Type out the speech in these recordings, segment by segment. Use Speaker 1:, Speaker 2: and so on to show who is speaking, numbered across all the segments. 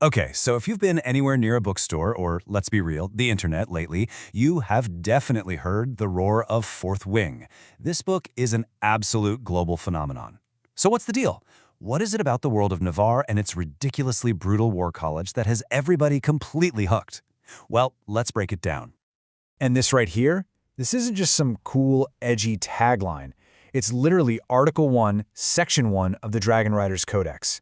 Speaker 1: Okay, so if you've been anywhere near a bookstore, or let's be real, the internet lately, you have definitely heard the roar of Fourth Wing. This book is an absolute global phenomenon. So what's the deal? What is it about the world of Navarre and its ridiculously brutal war college that has everybody completely hooked? Well, let's break it down.
Speaker 2: And this right here, this isn't just some cool, edgy tagline. It's literally Article 1, Section 1 of the Dragon Riders Codex.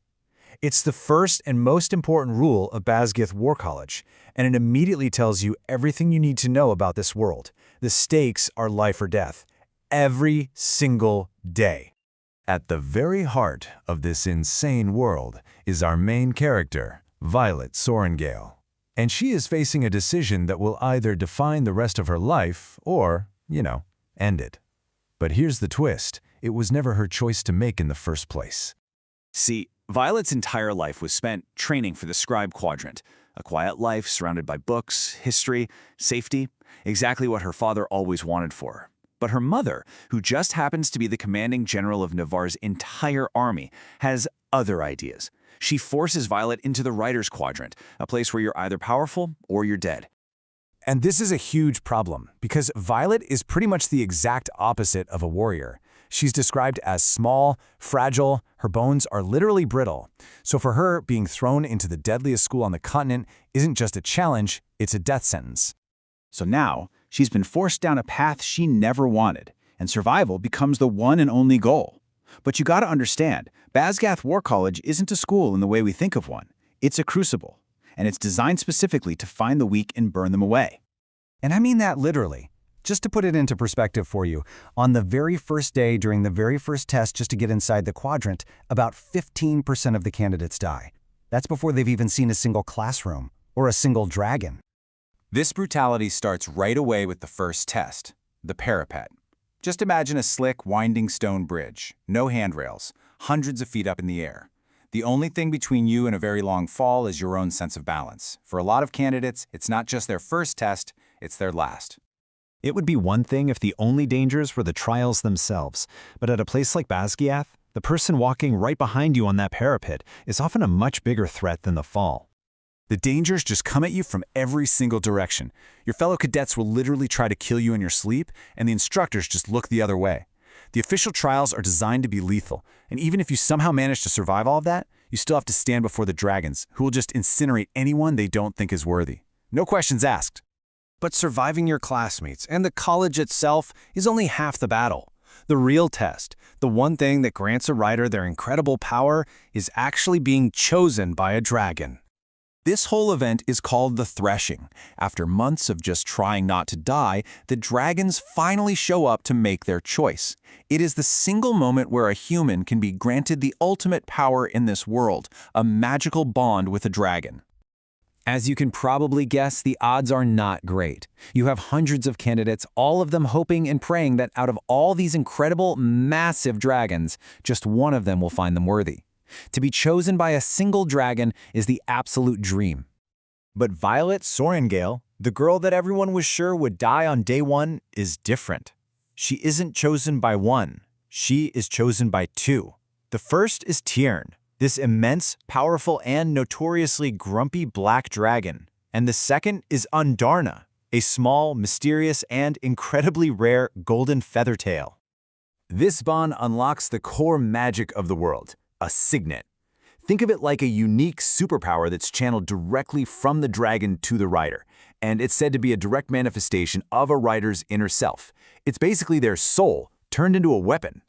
Speaker 2: It's the first and most important rule of Basgiath War College, and it immediately tells you everything you need to know about this world. The stakes are life or death, every single day.
Speaker 1: At the very heart of this insane world is our main character, Violet Sorrengail. And she is facing a decision that will either define the rest of her life or, end it. But here's the twist. It was never her choice to make in the first place.
Speaker 3: See, Violet's entire life was spent training for the Scribe Quadrant, a quiet life surrounded by books, history, safety, exactly what her father always wanted for her. But her mother, who just happens to be the commanding general of Navarre's entire army, has other ideas. She forces Violet into the Riders Quadrant, a place where you're either powerful or you're dead.
Speaker 2: And this is a huge problem, because Violet is pretty much the exact opposite of a warrior. She's described as small, fragile, her bones are literally brittle. So for her, being thrown into the deadliest school on the continent isn't just a challenge, it's a death sentence.
Speaker 4: So now, she's been forced down a path she never wanted, and survival becomes the one and only goal. But you gotta understand, Basgiath War College isn't a school in the way we think of one. It's a crucible, and it's designed specifically to find the weak and burn them away.
Speaker 2: And I mean that literally. Just to put it into perspective for you, on the very first day during the very first test just to get inside the quadrant, about 15% of the candidates die. That's before they've even seen a single classroom or a single dragon.
Speaker 5: This brutality starts right away with the first test, the parapet. Just imagine a slick, winding stone bridge, no handrails, hundreds of feet up in the air. The only thing between you and a very long fall is your own sense of balance. For a lot of candidates, it's not just their first test, it's their last.
Speaker 6: It would be one thing if the only dangers were the trials themselves, but at a place like Basgiath, the person walking right behind you on that parapet is often a much bigger threat than the fall.
Speaker 1: The dangers just come at you from every single direction. Your fellow cadets will literally try to kill you in your sleep, and the instructors just look the other way. The official trials are designed to be lethal, and even if you somehow manage to survive all of that, you still have to stand before the dragons, who will just incinerate anyone they don't think is worthy. No questions asked.
Speaker 7: But surviving your classmates and the college itself is only half the battle. The real test, the one thing that grants a rider their incredible power, is actually being chosen by a dragon.
Speaker 3: This whole event is called the threshing. After months of just trying not to die, the dragons finally show up to make their choice. It is the single moment where a human can be granted the ultimate power in this world, a magical bond with a dragon.
Speaker 7: As you can probably guess, the odds are not great. You have hundreds of candidates, all of them hoping and praying that out of all these incredible, massive dragons, just one of them will find them worthy. To be chosen by a single dragon is the absolute dream.
Speaker 2: But Violet Sorrengail, the girl that everyone was sure would die on day one, is different. She isn't chosen by one. She is chosen by two. The first is Tairn, this immense, powerful, and notoriously grumpy black dragon. And the second is Andarna, a small, mysterious, and incredibly rare golden feathertail.
Speaker 1: This bond unlocks the core magic of the world, a signet. Think of it like a unique superpower that's channeled directly from the dragon to the rider, and it's said to be a direct manifestation of a rider's inner self. It's basically their soul turned into a weapon.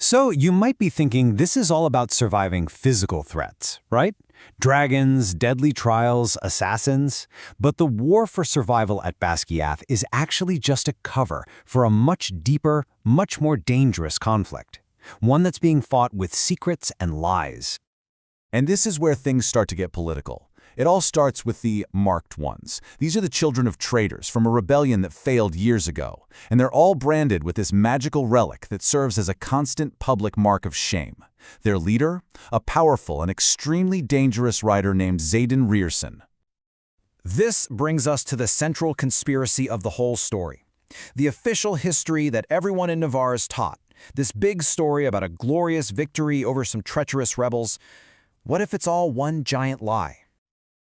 Speaker 6: So you might be thinking this is all about surviving physical threats, right? Dragons, deadly trials, assassins. But the war for survival at Basgiath is actually just a cover for a much deeper, much more dangerous conflict. One that's being fought with secrets and lies.
Speaker 1: And this is where things start to get political. It all starts with the marked ones. These are the children of traitors from a rebellion that failed years ago, and they're all branded with this magical relic that serves as a constant public mark of shame. Their leader, a powerful and extremely dangerous rider named Xaden Riorson.
Speaker 7: This brings us to the central conspiracy of the whole story. The official history that everyone in Navarre is taught. This big story about a glorious victory over some treacherous rebels. What if it's all one giant lie?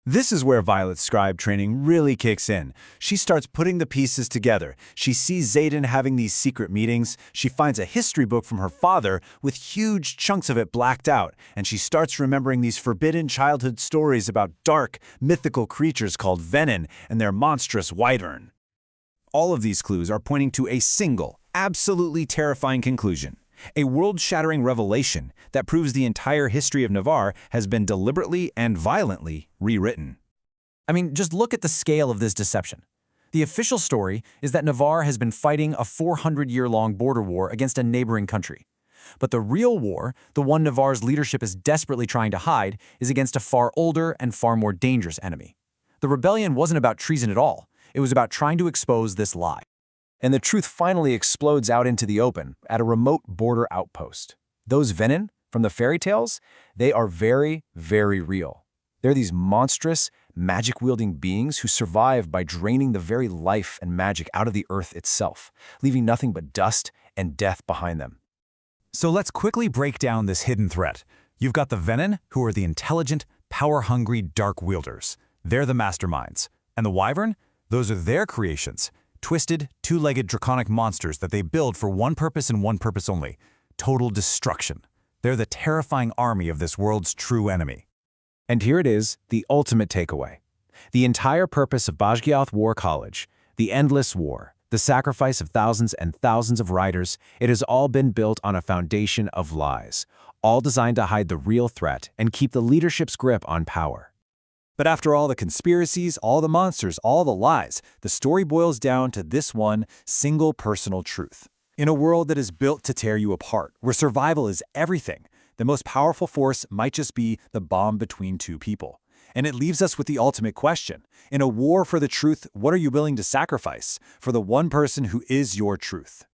Speaker 2: This is where Violet's scribe training really kicks in. She starts putting the pieces together. She sees Xaden having these secret meetings. She finds a history book from her father with huge chunks of it blacked out, and she starts remembering these forbidden childhood stories about dark, mythical creatures called venin and their monstrous wyvern.
Speaker 3: All of these clues are pointing to a single, absolutely terrifying conclusion. A world-shattering revelation that proves the entire history of Navarre has been deliberately and violently rewritten.
Speaker 7: I mean, just look at the scale of this deception. The official story is that Navarre has been fighting a 400-year-long border war against a neighboring country. But the real war, the one Navarre's leadership is desperately trying to hide, is against a far older and far more dangerous enemy. The rebellion wasn't about treason at all. It was about trying to expose this lie. And the truth finally explodes out into the open at a remote border outpost. Those venin from the fairy tales, they are very, very real. They're these monstrous, magic-wielding beings who survive by draining the very life and magic out of the earth itself, leaving nothing but dust and death behind them.
Speaker 1: So let's quickly break down this hidden threat. You've got the venin, who are the intelligent, power-hungry dark wielders. They're the masterminds. And the wyvern? Those are their creations. Twisted, two-legged draconic monsters that they build for one purpose and one purpose only: total destruction. They're the terrifying army of this world's true enemy.
Speaker 7: And here it is, the ultimate takeaway. The entire purpose of Basgiath War College, the endless war, the sacrifice of thousands and thousands of riders, it has all been built on a foundation of lies, all designed to hide the real threat and keep the leadership's grip on power.
Speaker 2: But after all the conspiracies, all the monsters, all the lies, the story boils down to this one single personal truth. In a world that is built to tear you apart, where survival is everything, the most powerful force might just be the bond between two people. And it leaves us with the ultimate question. In a war for the truth, what are you willing to sacrifice for the one person who is your truth?